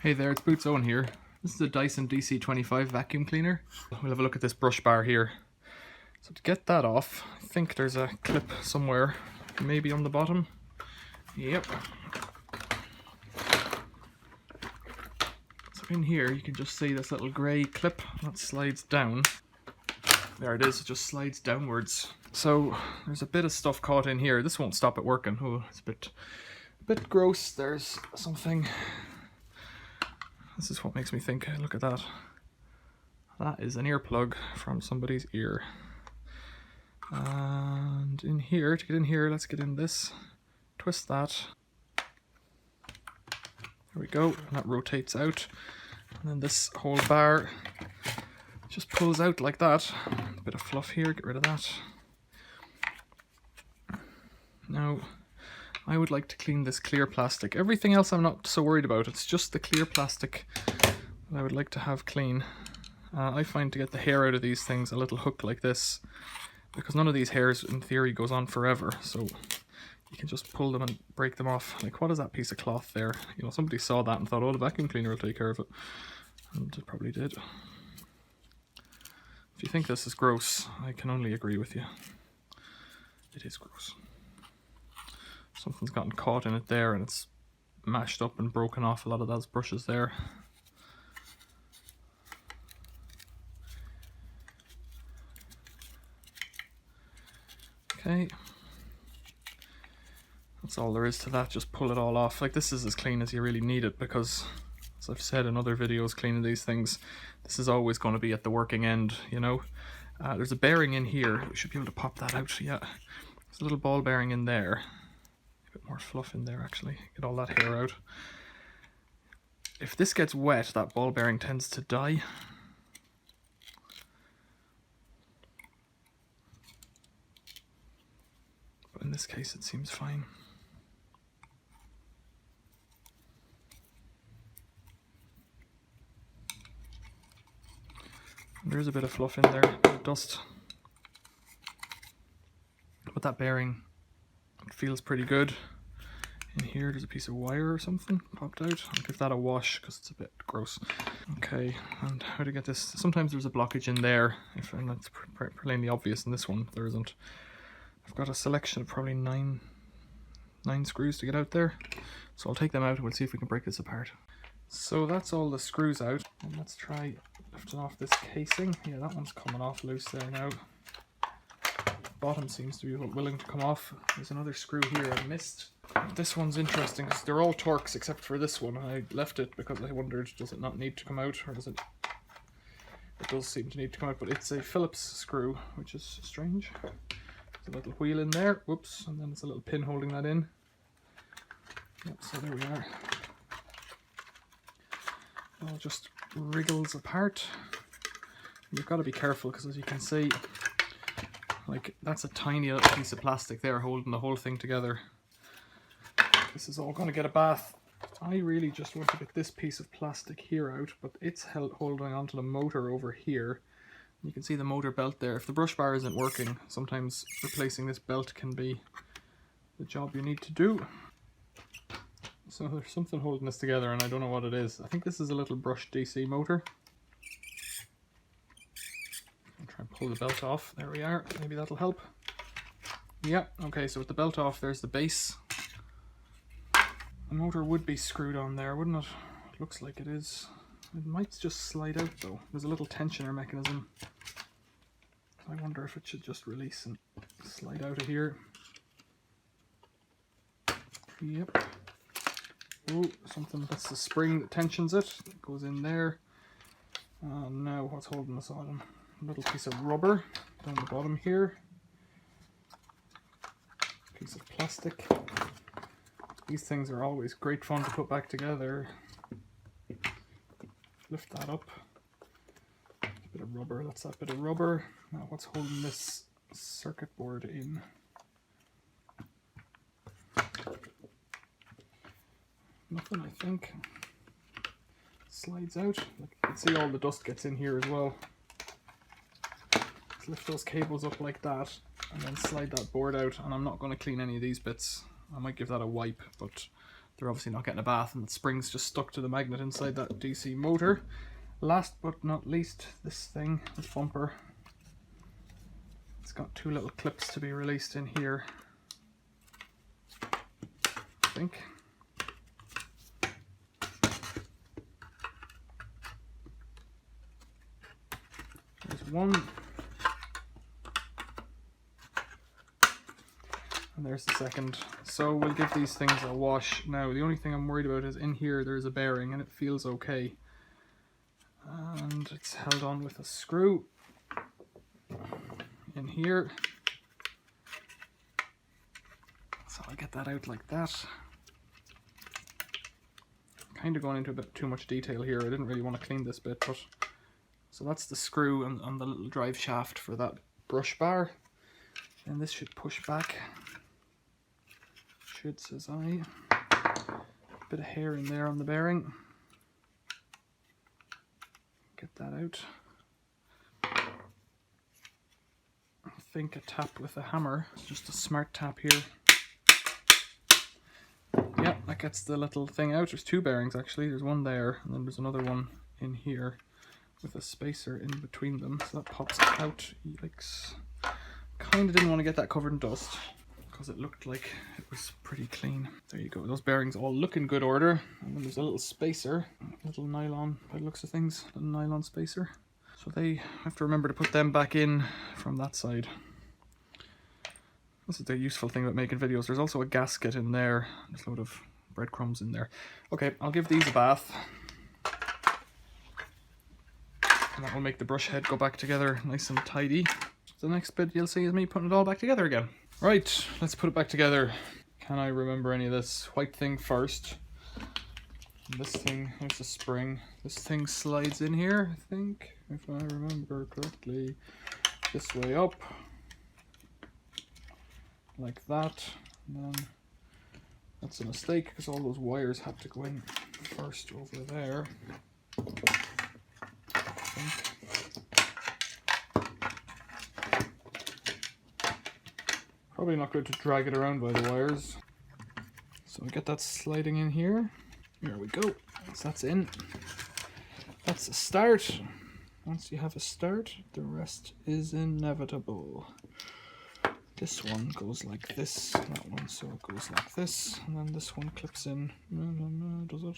Hey there, it's Boots Owen here. This is a Dyson DC25 vacuum cleaner. We'll have a look at this brush bar here. So to get that off, I think there's a clip somewhere, maybe on the bottom. Yep. So in here you can just see this little grey clip that slides down. There it is, it just slides downwards. So there's a bit of stuff caught in here. This won't stop it working. Oh, it's a bit gross. There's something. This is what makes me think, look at that. That is an earplug from somebody's ear. And in here, to get in here, let's get in this. Twist that. There we go, and that rotates out. And then this whole bar just pulls out like that. A bit of fluff here, get rid of that. Now, I would like to clean this clear plastic. Everything else I'm not so worried about. It's just the clear plastic that I would like to have clean. I find to get the hair out of these things a little hook like this, because none of these hairs in theory goes on forever. So you can just pull them and break them off. Like, what is that piece of cloth there? You know, somebody saw that and thought, oh, the vacuum cleaner will take care of it. And it probably did. If you think this is gross, I can only agree with you. It is gross. Something's gotten caught in it there and it's mashed up and broken off a lot of those brushes there. Okay. That's all there is to that, just pull it all off. Like, this is as clean as you really need it because, as I've said in other videos cleaning these things, this is always going to be at the working end, you know. There's a bearing in here, we should be able to pop that out, yeah. There's a little ball bearing in there. Bit more fluff in there actually, get all that hair out. If this gets wet, that ball bearing tends to die. But in this case it seems fine. There's a bit of fluff in there, a bit of dust. But that bearing, it feels pretty good. In here there's a piece of wire or something popped out. I'll give that a wash because it's a bit gross. Okay, and how to get this? Sometimes there's a blockage in there, and that's plainly obvious in this one. There isn't. I've got a selection of probably nine screws to get out there. So I'll take them out and we'll see if we can break this apart. So that's all the screws out. And let's try lifting off this casing. Yeah, that one's coming off loose there now. Bottom seems to be willing to come off. There's another screw here I missed. This one's interesting because they're all Torx except for this one. I left it because I wondered, does it not need to come out, or does it? It does seem to need to come out, but it's a Phillips screw, which is strange. There's a little wheel in there, whoops, and then it's a little pin holding that in. Yep, so there we are. It all just wriggles apart. You've got to be careful because, as you can see, like, that's a tiny little piece of plastic there holding the whole thing together. This is all going to get a bath. I really just want to get this piece of plastic here out, but it's holding onto the motor over here. You can see the motor belt there. If the brush bar isn't working, sometimes replacing this belt can be the job you need to do. So there's something holding this together and I don't know what it is. I think this is a little brush DC motor. I'll try and pull the belt off. There we are. Maybe that'll help. Yeah, okay, so with the belt off, there's the base. The motor would be screwed on there, wouldn't it? It looks like it is. It might just slide out though. There's a little tensioner mechanism. I wonder if it should just release and slide out of here. Yep. Oh, something, that's the spring that tensions it. It goes in there. Now what's holding this on? A little piece of rubber down the bottom here. Piece of plastic. These things are always great fun to put back together. Lift that up. A bit of rubber, that's that bit of rubber. Now what's holding this circuit board in? Nothing, I think. Slides out. You can see all the dust gets in here as well. Let's lift those cables up like that and then slide that board out. And I'm not going to clean any of these bits. I might give that a wipe, but they're obviously not getting a bath, and the spring's just stuck to the magnet inside that DC motor. Last but not least, this thing, this bumper. It's got 2 little clips to be released in here, I think. There's one. And there's the second. So we'll give these things a wash. Now, the only thing I'm worried about is in here there's a bearing, and it feels okay. And it's held on with a screw in here. So I'll get that out like that. Kind of going into a bit too much detail here. I didn't really want to clean this bit, but so that's the screw and the little drive shaft for that brush bar. And this should push back. Should, says I. Bit of hair in there on the bearing. Get that out. I think a tap with a hammer. It's just a smart tap here. Yeah, that gets the little thing out. There's 2 bearings actually. There's one there, and then there's another one in here with a spacer in between them. So that pops out. Yikes. Kind of didn't want to get that covered in dust because it looked like it was pretty clean. There you go. Those bearings all look in good order. And then there's a little spacer, a little nylon, by the looks of things, a little nylon spacer. So they have to remember to put them back in from that side. This is the useful thing about making videos. There's also a gasket in there. There's a load of breadcrumbs in there. Okay, I'll give these a bath. And that will make the brush head go back together nice and tidy. The next bit you'll see is me putting it all back together again. Right, let's put it back together. Can I remember any of this? White thing first. And this thing, here's the spring. This thing slides in here, I think, if I remember correctly. This way up. Like that. And then that's a mistake because all those wires have to go in first over there. I think. Probably not good to drag it around by the wires. So I get that sliding in here. Here we go. So that's in. That's a start. Once you have a start, the rest is inevitable. This one goes like this, that one so it goes like this, and then this one clips in. Does it?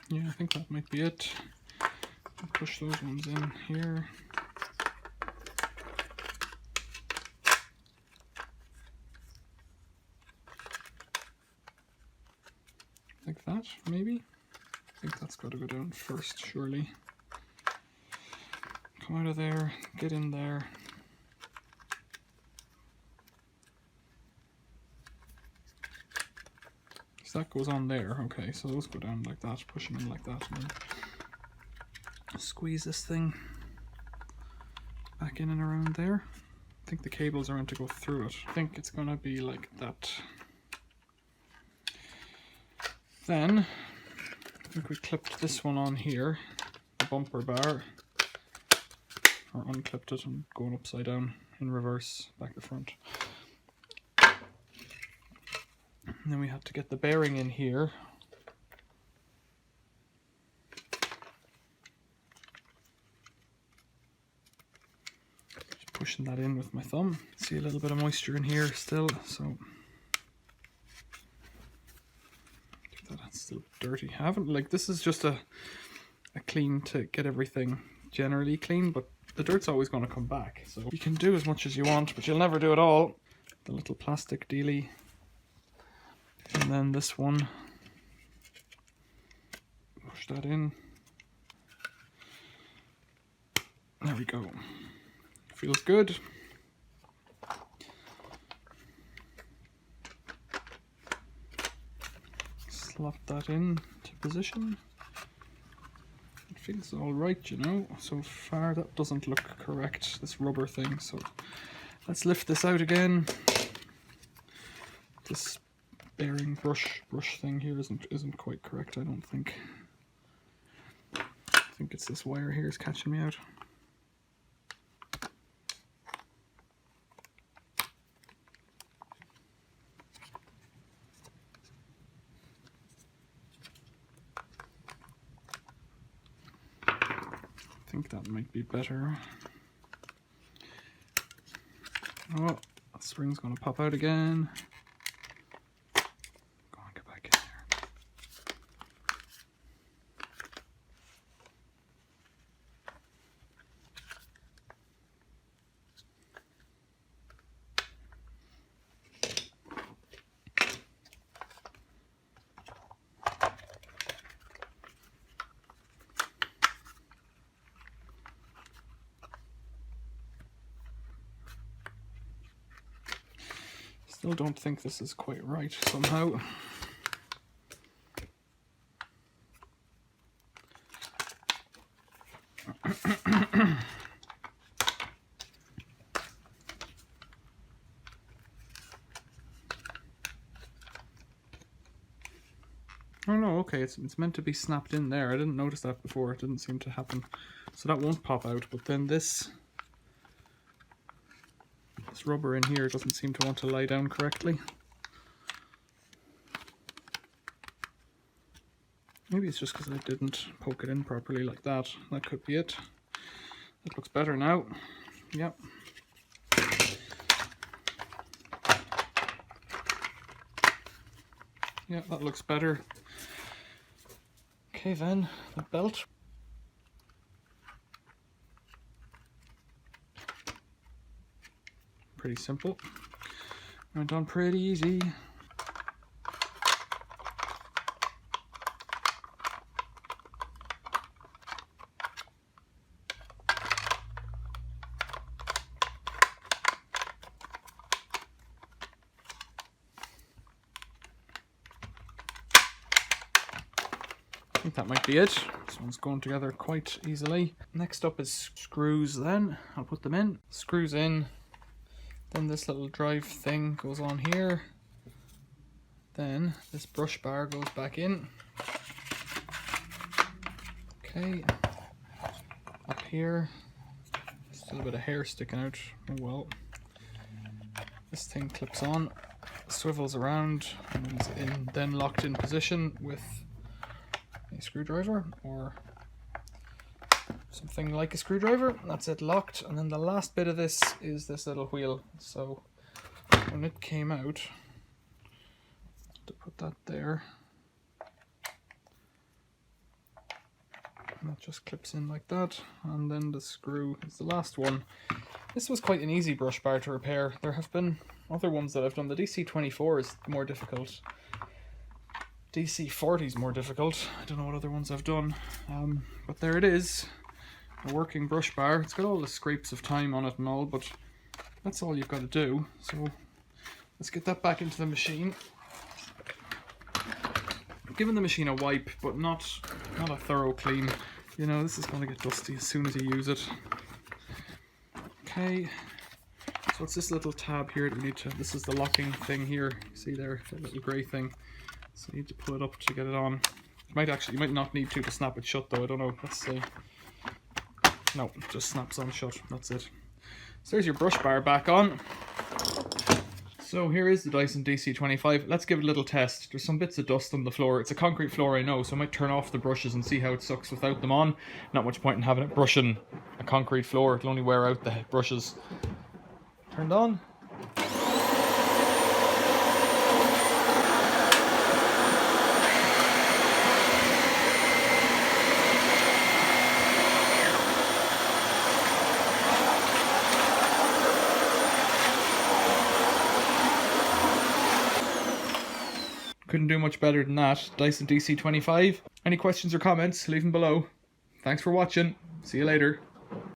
Yeah, I think that might be it. Push those ones in here. Like that, maybe? I think that's got to go down first, surely. Come out of there, get in there. So that goes on there, okay, so those go down like that, push them in like that, and then squeeze this thing back in and around there. I think the cables are meant to go through it. I think it's gonna be like that. Then, I think we clipped this one on here, the bumper bar, or unclipped it and going upside down in reverse, back to front. And then we had to get the bearing in here. Just pushing that in with my thumb. See a little bit of moisture in here still, so that's still dirty. I haven't, like, this is just a clean to get everything generally clean, but the dirt's always going to come back. So you can do as much as you want, but you'll never do it all. The little plastic dealie. And then this one. Push that in. There we go. Feels good. Slot that in to position. It feels all right, you know. So far that doesn't look correct, this rubber thing. So let's lift this out again. This bearing brush thing here isn't quite correct, I don't think. I think it's this wire here is catching me out. think that might be better. Oh, that spring's gonna pop out again. Go on, get back in there. Still don't think this is quite right somehow. Oh no, okay, it's meant to be snapped in there. I didn't notice that before. It didn't seem to happen. So that won't pop out, but then this rubber in here doesn't seem to want to lie down correctly. Maybe it's just because I didn't poke it in properly like that. That could be it. That looks better now. Yep. Yeah, that looks better. Okay then, the belt. Pretty simple. Went on pretty easy. I think that might be it. This one's going together quite easily. Next up is screws then. I'll put them in. Screws in. Then this little drive thing goes on here. Then this brush bar goes back in. Okay. Up here. Still a bit of hair sticking out. Oh well. This thing clips on, swivels around, and is then locked in position with a screwdriver or something like a screwdriver. That's it, locked. And then the last bit of this is this little wheel. So when it came out, to put that there, and that just clips in like that, and then the screw is the last one. This was quite an easy brush bar to repair. There have been other ones that I've done. The DC24 is more difficult. DC40 is more difficult. I don't know what other ones I've done, but there it is. A working brush bar. It's got all the scrapes of time on it and all, but that's all you've got to do. So let's get that back into the machine. I'm giving the machine a wipe, but not a thorough clean. You know, this is going to get dusty as soon as you use it. Okay, so it's this little tab here that we need to, this is the locking thing here. See there, that little grey thing. So you need to pull it up to get it on. You might not need to snap it shut though, I don't know. Let's see. No, it just snaps on shut, that's it. So there's your brush bar back on. So here is the Dyson DC25. Let's give it a little test. There's some bits of dust on the floor. It's a concrete floor, I know, so I might turn off the brushes and see how it sucks without them on. Not much point in having it brushing a concrete floor. It'll only wear out the brushes. Turned on. Couldn't do much better than that. Dyson DC25. Any questions or comments, leave them below. Thanks for watching. See you later.